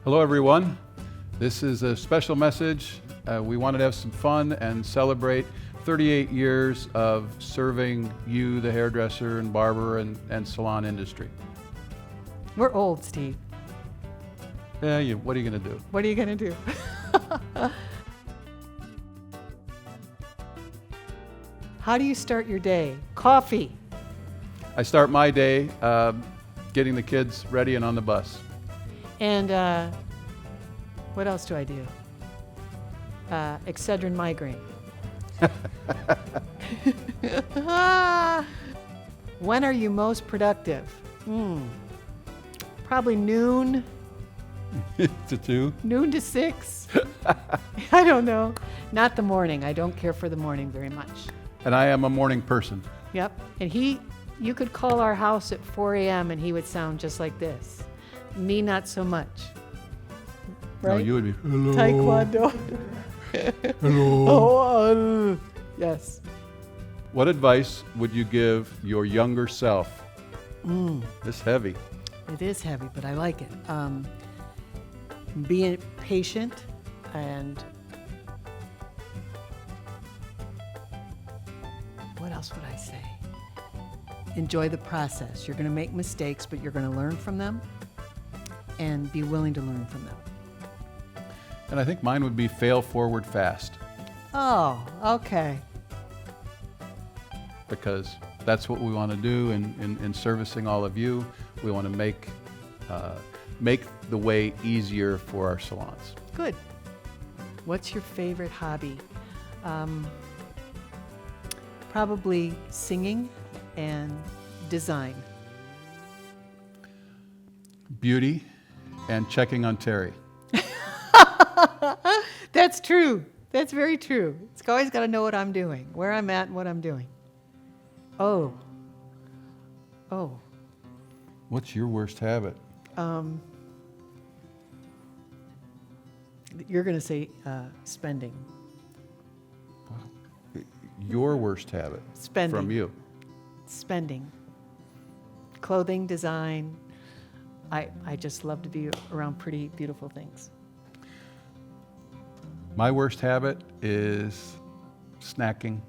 Hello, everyone. This is a special message. We wanted to have some fun and celebrate 38 years of serving you, the hairdresser and barber and salon industry. We're old, Steve. Yeah, what are you going to do? What are you going to do? How do you start your day? Coffee. I start my day getting the kids ready and on the bus. And what else do I do? Excedrin migraine. When are you most productive? Probably noon. To 2? Noon to 6. I don't know. Not the morning. I don't care for the morning very much. And I am a morning person. Yep. And you could call our house at 4 a.m. and he would sound just like this. Me, not so much. Right? No, you would be, hello. Taekwondo. Hello. Yes. What advice would you give your younger self? It's heavy. It is heavy, but I like it. Be patient and what else would I say? Enjoy the process. You're going to make mistakes, but you're going to learn from them and be willing to learn from them. And I think mine would be fail forward fast, Oh, okay. because that's what we want to do in servicing all of you. We want to make the way easier for our salons. Good. What's your favorite hobby? Probably singing and design. Beauty and checking on Terri. That's true. That's very true. It's always got to know what I'm doing, where I'm at and what I'm doing. Oh. What's your worst habit? You're going to say spending. Your worst habit Spending. from you. Spending. Clothing, design. I just love to be around pretty, beautiful things. My worst habit is snacking.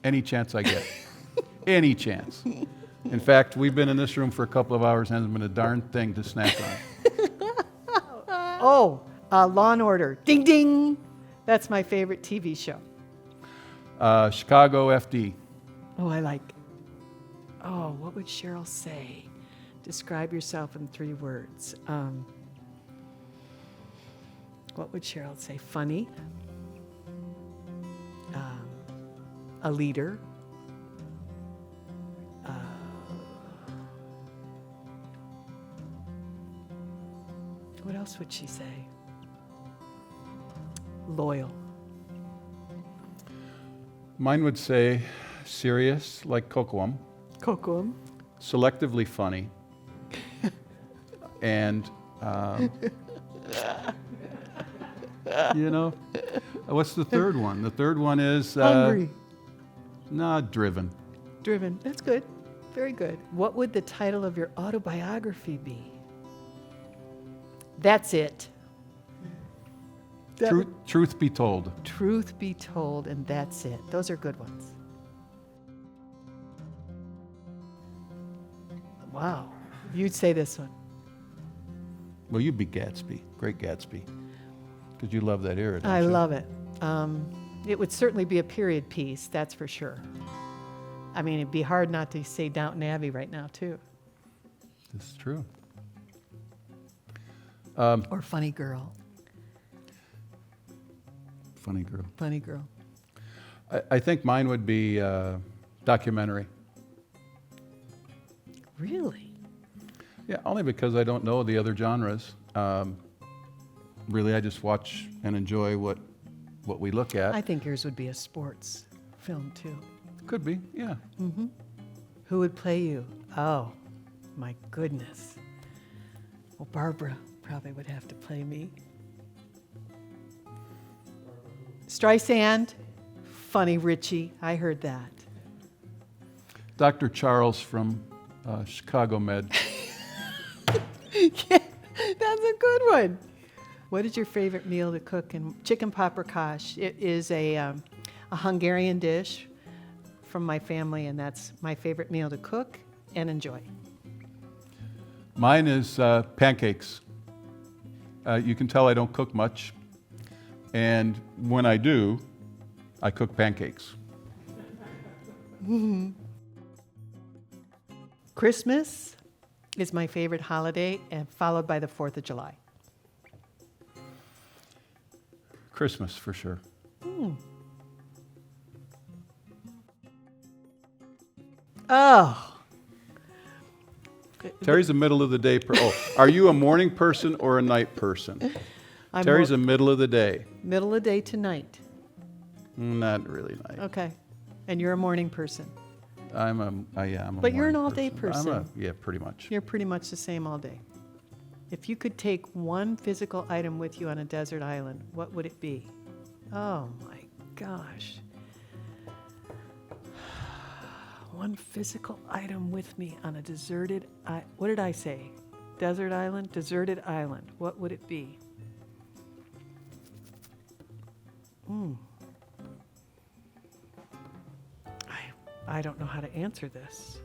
Any chance I get. Any chance. In fact, we've been in this room for a couple of hours and hasn't been a darn thing to snack on. Law and Order. Ding, ding. That's my favorite TV show. Chicago FD. Oh, I like. Oh, what would Cheryl say? Describe yourself in 3 words. What would Cheryl say? Funny. A leader. What else would she say? Loyal. Mine would say serious, like Cocoam, Cocoam. selectively funny, and what's the third one? The third one is Hungry. Driven. Driven. That's good. Very good. What would the title of your autobiography be? That's it. Truth be told. Truth be told, and that's it. Those are good ones. Wow. You'd say this one. Well, you'd be Gatsby, Great Gatsby, because you love that era, don't I you? love it. It would certainly be a period piece, that's for sure. I mean, it'd be hard not to say Downton Abbey right now, too. This is true. Or Funny Girl. Funny girl. Funny Girl. I think mine would be documentary. Really? Yeah, only because I don't know the other genres. Really, I just watch and enjoy what we look at. I think yours would be a sports film, too. Could be, yeah. Mm-hmm. Who would play you? Oh, my goodness. Well, Barbara probably would have to play me. Streisand, funny Richie. I heard that. Dr. Charles from Chicago Med. Yeah, That's a good one. What is your favorite meal to cook? And chicken paprikash. It is a Hungarian dish from my family, and that's my favorite meal to cook and enjoy. Mine is pancakes. You can tell I don't cook much. And when I do, I cook pancakes. Christmas is my favorite holiday, and followed by the 4th of July. Christmas, for sure. Oh. Terry's a middle of the day are you a morning person or a night person? I'm Terry's a middle of the day. middle of the day to night. Not really night. Okay. And you're a morning person. I'm a But you're an morning all-day person. Yeah, pretty much. You're pretty much the same all day. If you could take one physical item with you on a desert island, what would it be? Oh my gosh. One physical item with me on a deserted what did I say? Desert island? Deserted island. What would it be? I don't know how to answer this.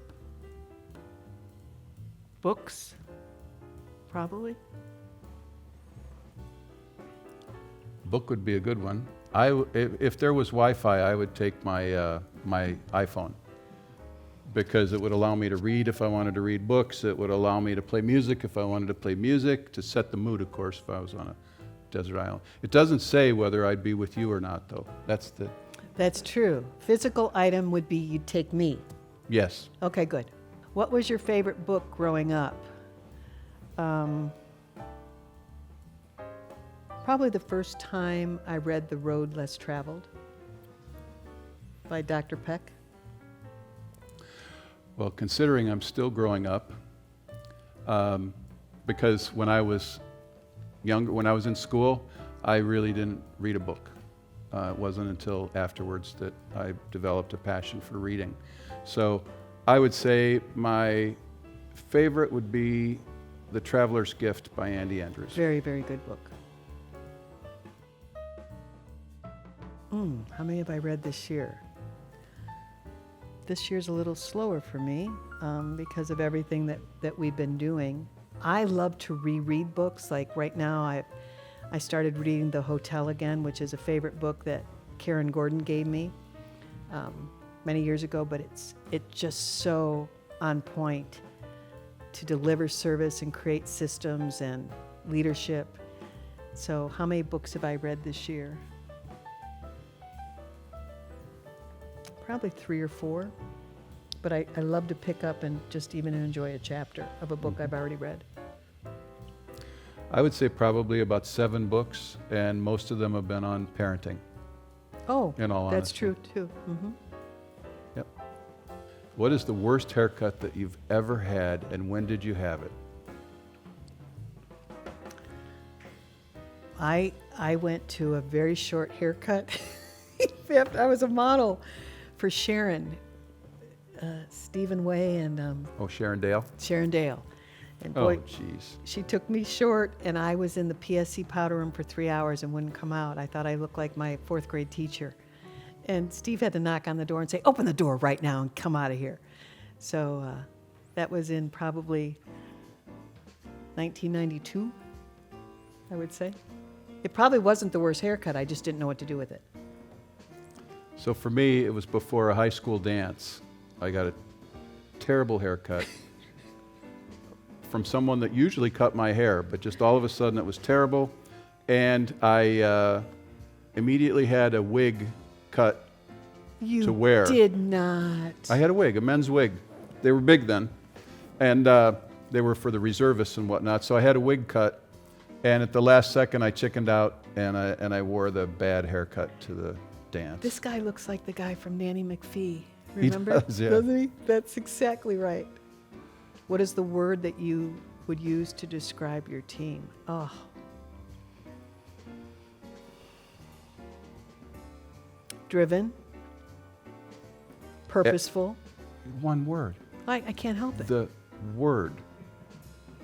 Books? Probably. Book would be a good one. If there was Wi-Fi, I would take my my iPhone because it would allow me to read if I wanted to read books. It would allow me to play music if I wanted to play music, to set the mood, of course, if I was on a desert island. It doesn't say whether I'd be with you or not, though. That's true. Physical item would be you'd take me. Yes. Okay, good. What was your favorite book growing up? Probably the first time I read The Road Less Traveled by Dr. Peck. Well, considering I'm still growing up, because when I was younger, when I was in school, I really didn't read a book. It wasn't until afterwards that I developed a passion for reading. So I would say my favorite would be The Traveler's Gift by Andy Andrews. Very, very good book. How many have I read this year? This year's a little slower for me because of everything that we've been doing. I love to reread books. Like right now, I started reading The Hotel again, which is a favorite book that Karen Gordon gave me many years ago, but it's just so on point to deliver service and create systems and leadership. So how many books have I read this year? Probably 3 or 4, but I love to pick up and just even enjoy a chapter of a book I've already read. I would say probably about 7 books, and most of them have been on parenting. Oh, In all that's honesty. true too. Mm-hmm. Yep. What is the worst haircut that you've ever had, and when did you have it? I went to a very short haircut. I was a model for Sharon, Stephen Way, and Sharon Dale? Sharon Dale. And Oh, boy, jeez. she took me short, and I was in the PSC powder room for 3 hours and wouldn't come out. I thought I looked like my 4th grade teacher. And Steve had to knock on the door and say, "Open the door right now and come out of here." So that was in probably 1992, I would say. It probably wasn't the worst haircut. I just didn't know what to do with it. So for me, it was before a high school dance. I got a terrible haircut from someone that usually cut my hair, but just all of a sudden it was terrible. And I immediately had a wig cut to wear. You did not. I had a wig, a men's wig. They were big then. And they were for the reservists and whatnot. So I had a wig cut. And at the last second, I chickened out and I wore the bad haircut to the dance. This guy looks like the guy from Nanny McPhee. He Remember? does, yeah. Doesn't he? That's exactly right. What is the word that you would use to describe your team? Oh. Driven. Purposeful. One word. I can't help it. The word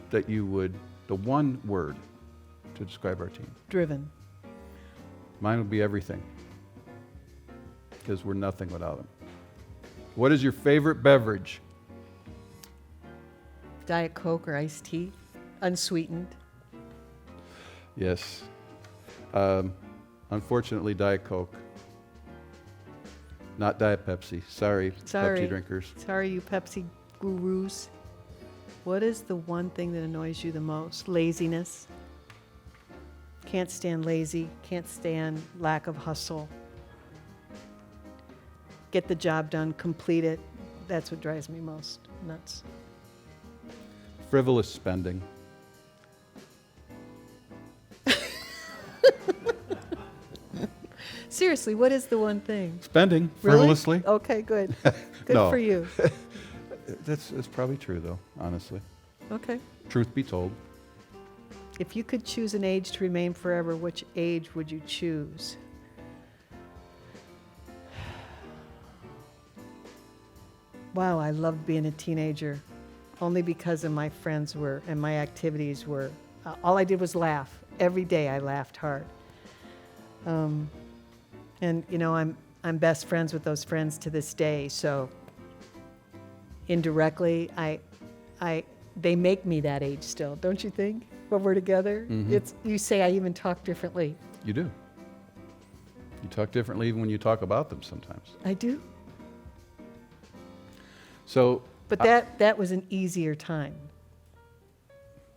that you would The one word to describe our team. Driven. Mine would be everything, because we're nothing without them. What is your favorite beverage? Diet Coke or iced tea, unsweetened. Yes. Unfortunately, Diet Coke. Not Diet Pepsi. Sorry, Pepsi drinkers. Sorry, you Pepsi gurus. What is the one thing that annoys you the most? Laziness. Can't stand lazy. Can't stand lack of hustle. Get the job done. Complete it. That's what drives me most nuts. Frivolous spending. Seriously, what is the one thing? Spending Really? frivolously. Okay, good. Good No. for you. That's probably true, though, honestly. Okay. Truth be told. If you could choose an age to remain forever, which age would you choose? Wow, I loved being a teenager, only because of my friends were, and my activities were, all I did was laugh. Every day I laughed hard. And you know, I'm best friends with those friends to this day, so indirectly, they make me that age still, don't you think? When we're together, you say I even talk differently. You do. You talk differently even when you talk about them sometimes. I do. So. But that was an easier time,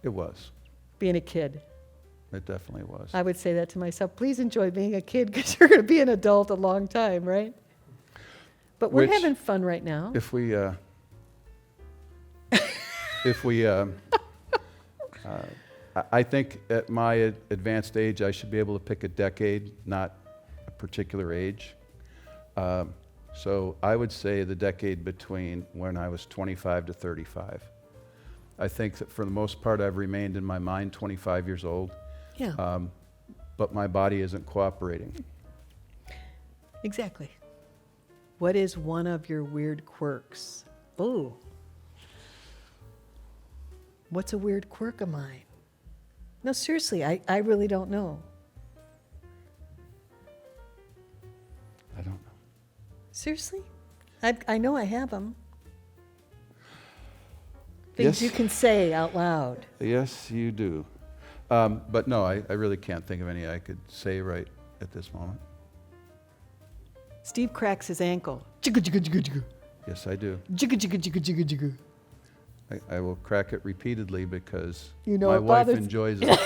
It was. being a kid. It definitely was. I would say that to myself. Please enjoy being a kid because you're going to be an adult a long time, right? But we're having fun right now. If we, I think at my advanced age, I should be able to pick a decade, not a particular age. So I would say the decade between when I was 25 to 35. I think that for the most part, I've remained in my mind 25 years old. Yeah. But my body isn't cooperating. Exactly. What is one of your weird quirks? Oh. What's a weird quirk of mine? No, seriously, I really don't know. I don't know. Seriously? I know I have them. Things Yes. you can say out loud. Yes, you do. But no, I really can't think of any I could say right at this moment. Steve cracks his ankle. Jigga, jigga, jigga, jigga. Yes, I do. Jigga, jigga, jigga, jigga, jigga. I will crack it repeatedly because You know my it wife bothers- enjoys it.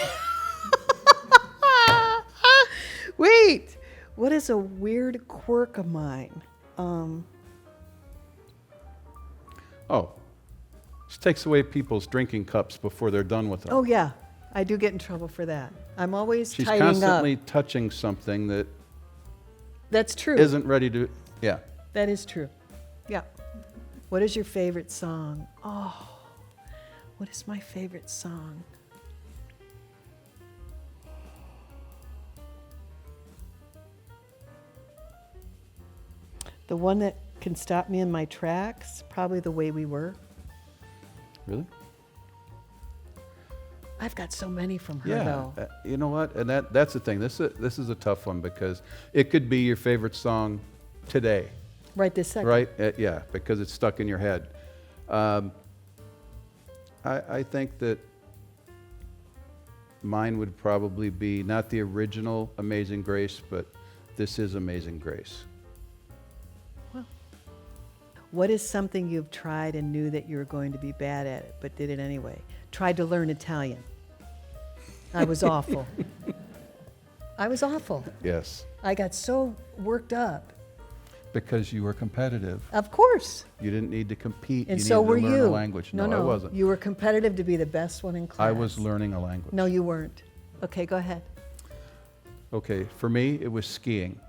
Wait, what is a weird quirk of mine? Oh, this takes away people's drinking cups before they're done with them. Oh yeah, I do get in trouble for that. I'm always She's tidying constantly up. touching something that That's true. isn't ready to, yeah. That is true. Yeah. What is your favorite song? Oh, what is my favorite song? The one that can stop me in my tracks, probably The Way We Were. Really? I've got so many from her, Yeah. though. You know what? And that's the thing. This is a tough one because it could be your favorite song today, Right this second. right? Yeah, because it's stuck in your head. I think that mine would probably be not the original Amazing Grace, but This Is Amazing Grace. What is something you've tried and knew that you were going to be bad at it, but did it anyway? Tried to learn Italian. I was awful. I was awful. Yes. I got so worked up. Because you were competitive. Of course. You didn't need to compete. And you so needed were to learn you. a language. No, I wasn't. You were competitive to be the best one in class. I was learning a language. No, you weren't. Okay, go ahead. Okay, for me, it was skiing.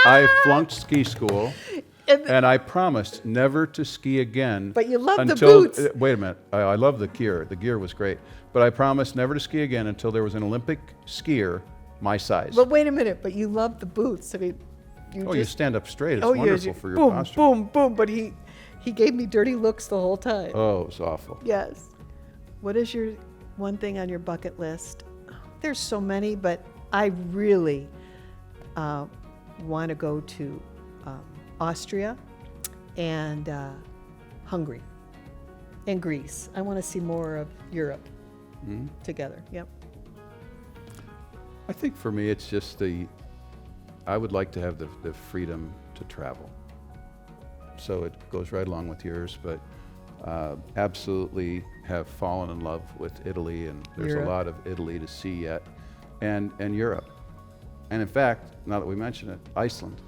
I flunked ski school, and I promised never to ski again. But you loved the until, boots. Wait a minute. I love the gear. The gear was great. But I promised never to ski again until there was an Olympic skier my size. But wait a minute, but you loved the boots. I mean, You stand up straight. It's yes, wonderful for your boom, posture. boom, boom. But He gave me dirty looks the whole time. Oh, it was awful. Yes. What is your one thing on your bucket list? There's so many, but I really want to go to Austria and Hungary and Greece. I want to see more of Europe together. Yep. I think for me, it's just I would like to have the freedom to travel. So it goes right along with yours, but absolutely have fallen in love with Italy, and there's Europe. a lot of Italy to see yet, and Europe. And in fact, now that we mention it, Iceland.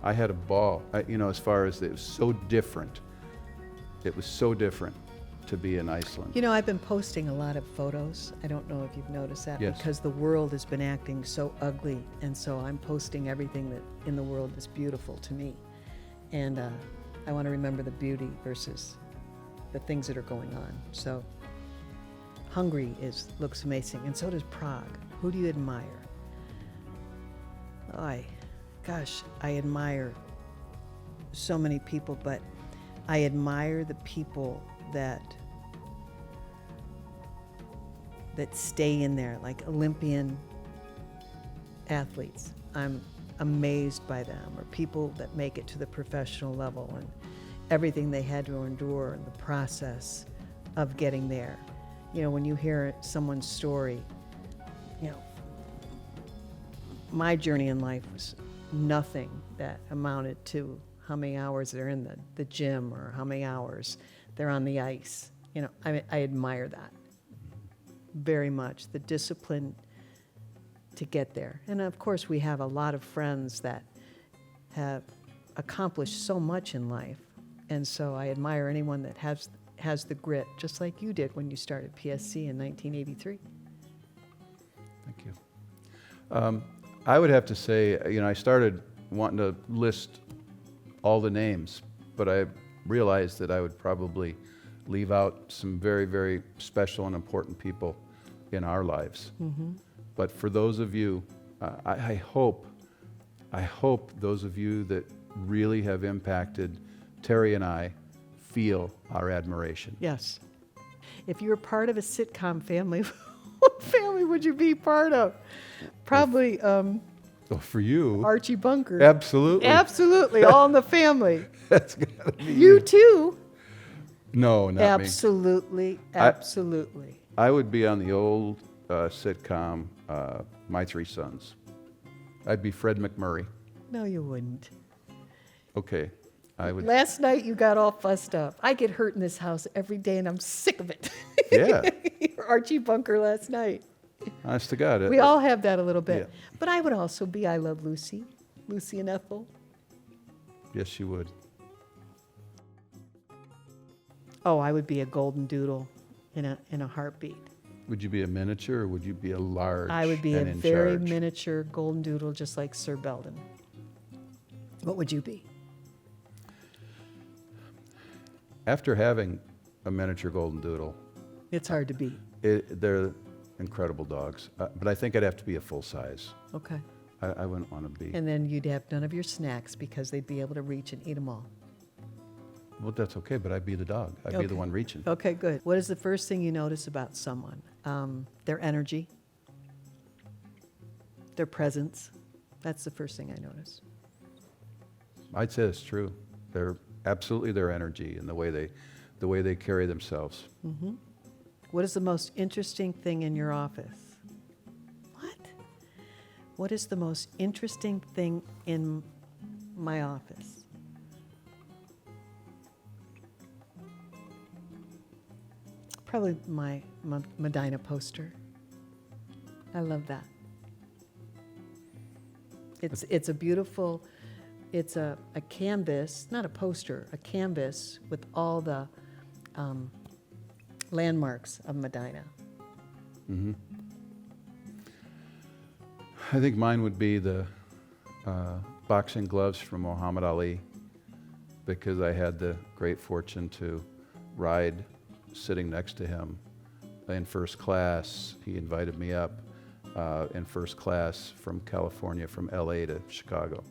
I had a ball, as far as it was so different. It was so different to be in Iceland. You know, I've been posting a lot of photos. I don't know if you've noticed that, Yes. because the world has been acting so ugly, and so I'm posting everything that in the world is beautiful to me. And I want to remember the beauty versus the things that are going on. So Hungary looks amazing, and so does Prague. Who do you admire? I admire so many people, but I admire the people that stay in there, like Olympian athletes. I'm amazed by them, or people that make it to the professional level and everything they had to endure and the process of getting there. When you hear someone's story, my journey in life was nothing that amounted to how many hours they're in the gym or how many hours they're on the ice. I admire that very much, the discipline to get there. And of course, we have a lot of friends that have accomplished so much in life. And so I admire anyone that has the grit, just like you did when you started PSC in 1983. Thank you. I would have to say, I started wanting to list all the names, but I realized that I would probably leave out some very, very special and important people in our lives. Mm-hmm. But for those of you, I hope those of you that really have impacted Terri and I feel our admiration. Yes. If you were part of a sitcom family, what family would you be part of? Probably Oh, for you, Archie Bunker. absolutely. Absolutely, all in the family. That's gotta be You too. No, not me. Absolutely, absolutely. I would be on the old sitcom, My Three Sons. I'd be Fred McMurray. No, you wouldn't. Okay, I would. Last night you got all fussed up. I get hurt in this house every day and I'm sick of it. Yeah, Archie Bunker last night. honest to God. We all have that a little bit. Yeah. But I would also be I Love Lucy, Lucy and Ethel. Yes, you would. Oh, I would be a golden doodle in a heartbeat. Would you be a miniature or would you be a large? I would be a and in very charge? miniature golden doodle, just like Sir Belden. What would you be? After having a miniature golden doodle, It's hard to beat. they're incredible dogs. But I think I'd have to be a full size. Okay. I wouldn't want to be. And then you'd have none of your snacks because they'd be able to reach and eat them all. Well, that's okay, but I'd be the dog. I'd be Okay. the one reaching. Okay, good. What is the first thing you notice about someone? Their energy, their presence. That's the first thing I notice. I'd say it's true. They're absolutely their energy and the way they carry themselves. Mm-hmm. What is the most interesting thing in your office? What? What is the most interesting thing in my office? Probably my Medina poster. I love that. It's a beautiful, it's a canvas, not a poster, a canvas with all the landmarks of Medina. Hmm. I think mine would be the boxing gloves from Muhammad Ali, because I had the great fortune to ride sitting next to him in first class. He invited me up in first class from California, from LA to Chicago.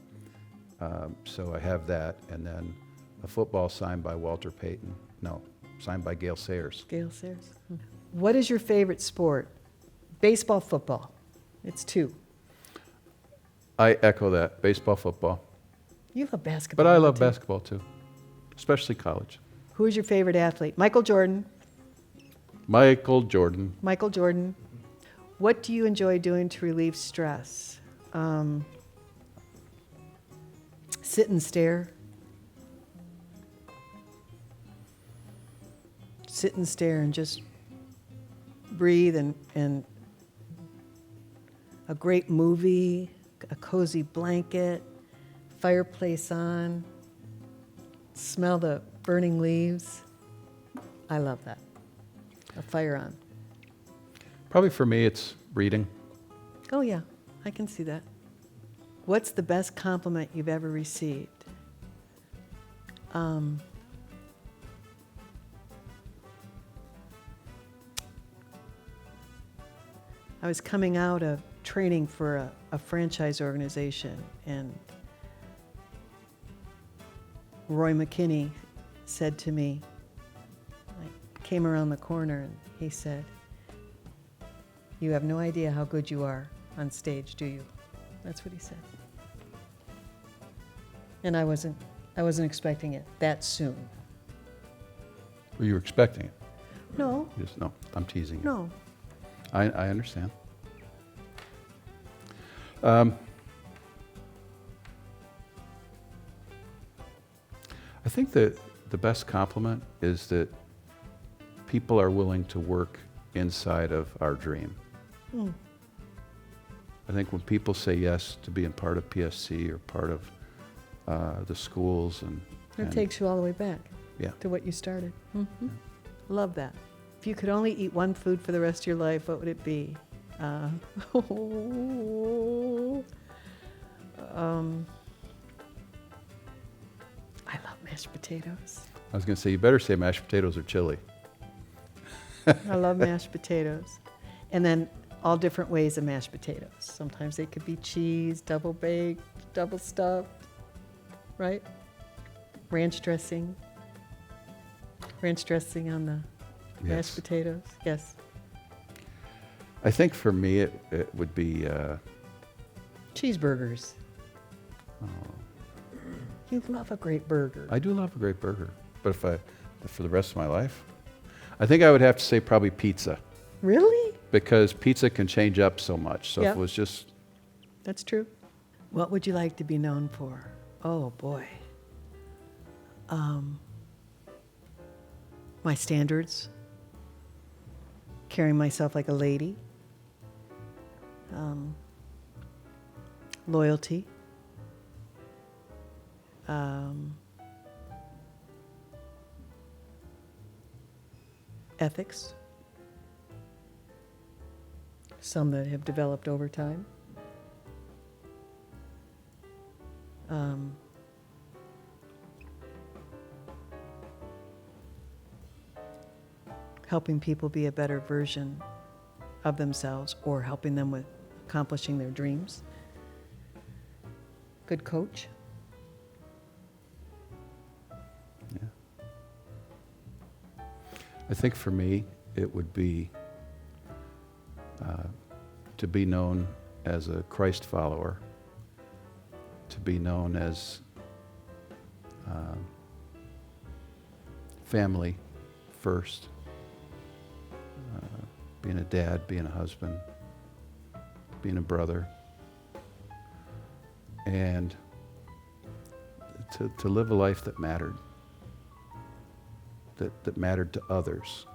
So I have that, and then a football signed by Walter Payton. No, signed by Gale Sayers. Gale Sayers. What is your favorite sport? Baseball, football. It's two. I echo that. Baseball, football. You love basketball. But I don't love you? basketball too, especially college. Who is your favorite athlete? Michael Jordan. Michael Jordan. Michael Jordan. What do you enjoy doing to relieve stress? Sit and stare. Sit and stare and just breathe and a great movie, a cozy blanket, fireplace on, smell the burning leaves. I love that. A fire on. Probably for me, it's reading. Oh yeah, I can see that. What's the best compliment you've ever received? I was coming out of training for a franchise organization, and Roy McKinney said to me, I came around the corner and he said, "You have no idea how good you are on stage, do you?" That's what he said. And I wasn't expecting it that soon. Were you expecting it? No, Just, no, I'm teasing you. no. I understand. I think that the best compliment is that people are willing to work inside of our dream. Mm. I think when people say yes to being part of PSC or part of the schools It takes you all the way back yeah. to what you started. Mm-hmm. Love that. If you could only eat one food for the rest of your life, what would it be? I love mashed potatoes. I was going to say, you better say mashed potatoes or chili. I love mashed potatoes. And then all different ways of mashed potatoes. Sometimes they could be cheese, double baked, double stuffed, right? Ranch dressing. Ranch dressing on the mashed potatoes. Yes. I think for me it would be Cheeseburgers. oh, You love a great burger. I do love a great burger, but for the rest of my life, I think I would have to say probably pizza, Really? because pizza can change up so much. So if Yep. it was just That's true. What would you like to be known for? Oh boy. My standards. Carrying myself like a lady. Loyalty. Ethics. Some that have developed over time. Helping people be a better version of themselves or helping them with accomplishing their dreams. Good coach. yeah. I think for me it would be to be known as a Christ follower, to be known as family first, being a dad, being a husband, being a brother, and to live a life that mattered, that mattered to others,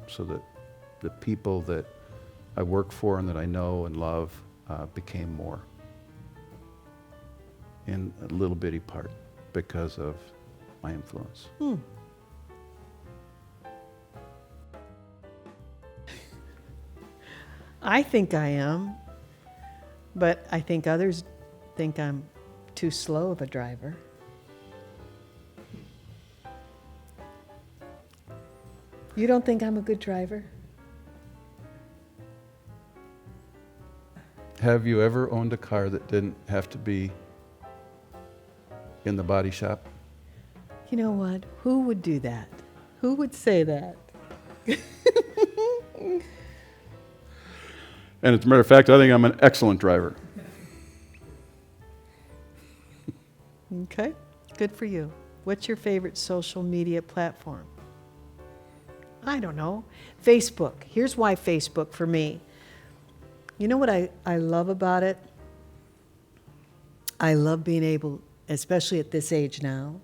so that the people that I work for and that I know and love became more, in a little bitty part, because of my influence. I think I am, but I think others think I'm too slow of a driver. You don't think I'm a good driver? Have you ever owned a car that didn't have to be in the body shop? You know what? Who would do that? Who would say that? And as a matter of fact, I think I'm an excellent driver. Okay, good for you. What's your favorite social media platform? I don't know. Facebook. Here's why Facebook for me. You know what I love about it? I love being able, especially at this age now,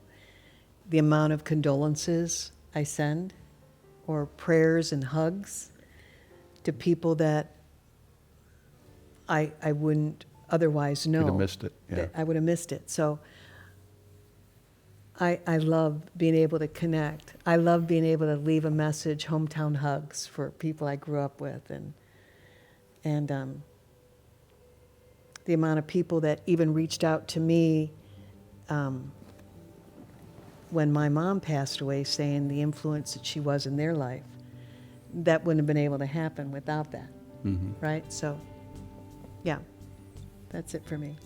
the amount of condolences I send or prayers and hugs to people that I wouldn't otherwise know. You'd have missed it. Yeah. That I would have missed it. So I love being able to connect. I love being able to leave a message, hometown hugs for people I grew up with, and the amount of people that even reached out to me when my mom passed away, saying the influence that she was in their life. That wouldn't have been able to happen without that, right? So, yeah, that's it for me.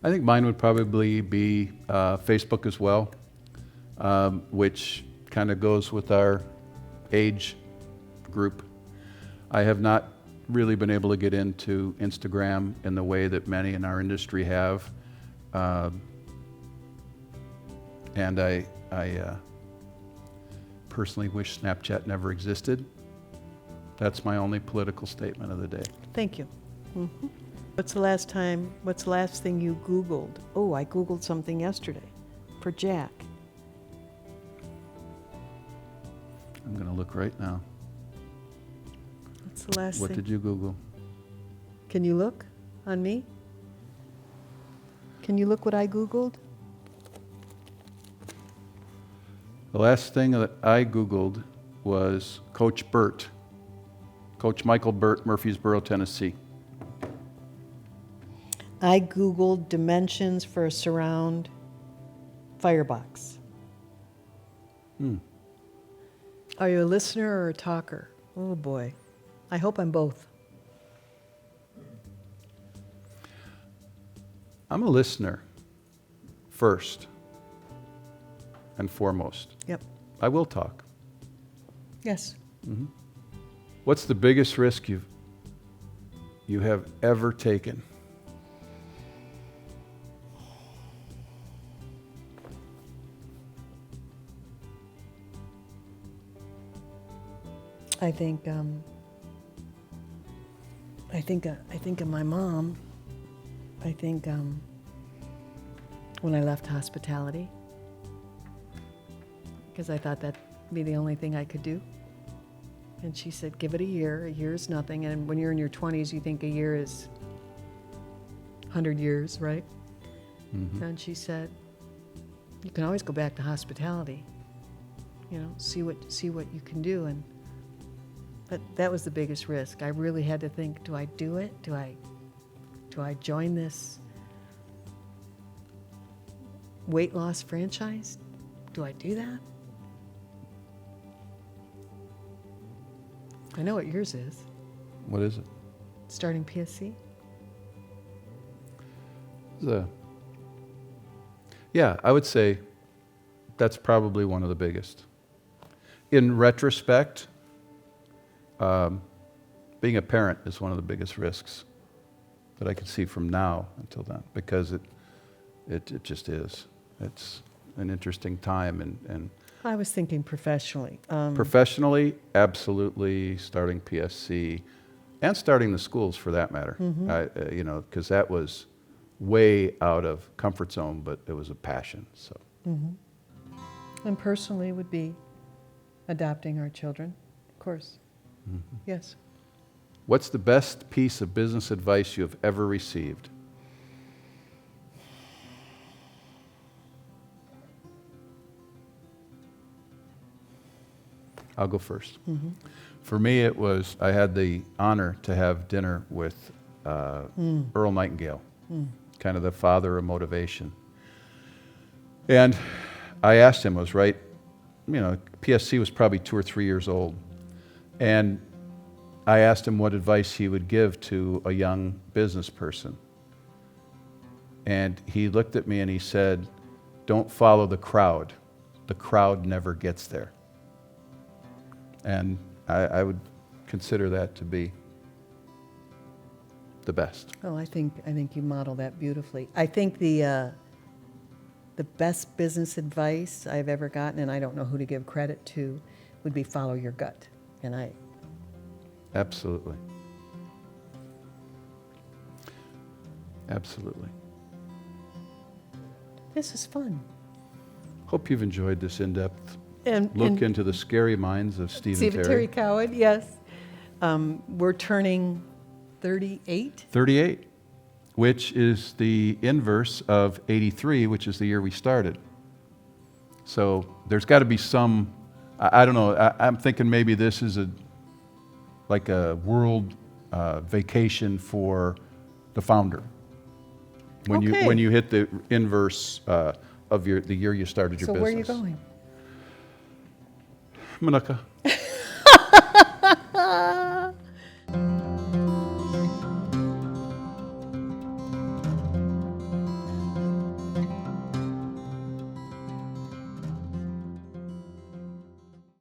I think mine would probably be Facebook as well, which kind of goes with our age group. I have not really been able to get into Instagram in the way that many in our industry have. And I personally wish Snapchat never existed. That's my only political statement of the day. Thank you. What's the last thing you Googled? Oh, I Googled something yesterday for Jack. I'm going to look right now. What's the last What thing? did you Google? Can you look on me? Can you look what I Googled? The last thing that I Googled was Coach Burt, Coach Michael Burt, Murfreesboro, Tennessee. I Googled dimensions for a surround firebox. Are you a listener or a talker? Oh boy. I hope I'm both. I'm a listener first and foremost. Yep. I will talk. Yes. What's the biggest risk you have ever taken? I think of my mom. I think when I left hospitality, because I thought that'd be the only thing I could do. And she said, give it a year. A year is nothing. And when you're in your 20s, you think a year is 100 years, right? And she said, you can always go back to hospitality. You know, see what you can do. But that was the biggest risk. I really had to think, do I do it? Do I join this weight loss franchise? Do I do that? I know what yours is. What is it? Starting PSC? Yeah, I would say that's probably one of the biggest. In retrospect, being a parent is one of the biggest risks that I can see from now until then, because it just is. It's an interesting time, and I was thinking professionally. professionally, absolutely starting PSC and starting the schools for that matter. Because that was way out of comfort zone, but it was a passion. So. And personally would be adopting our children, of course. Yes. What's the best piece of business advice you have ever received? I'll go first. For me, it was, I had the honor to have dinner with Earl Nightingale, kind of the father of motivation. And I asked him, PSC was probably 2 or 3 years old. And I asked him what advice he would give to a young business person. And he looked at me and he said, don't follow the crowd, the crowd never gets there. And I would consider that to be the best. Oh, I think you model that beautifully. I think the best business advice I've ever gotten, and I don't know who to give credit to, would be follow your gut. And Absolutely. Absolutely. this is fun. Hope you've enjoyed this in-depth And look into the scary minds of Steve and Terri Terri. Cowan, yes. We're turning 38. 38, which is the inverse of 83, which is the year we started. So there's got to be some, I don't know, I'm thinking maybe this is like a world vacation for the founder. When Okay. you hit the inverse of the year you started your So business. where are you going? Manuka.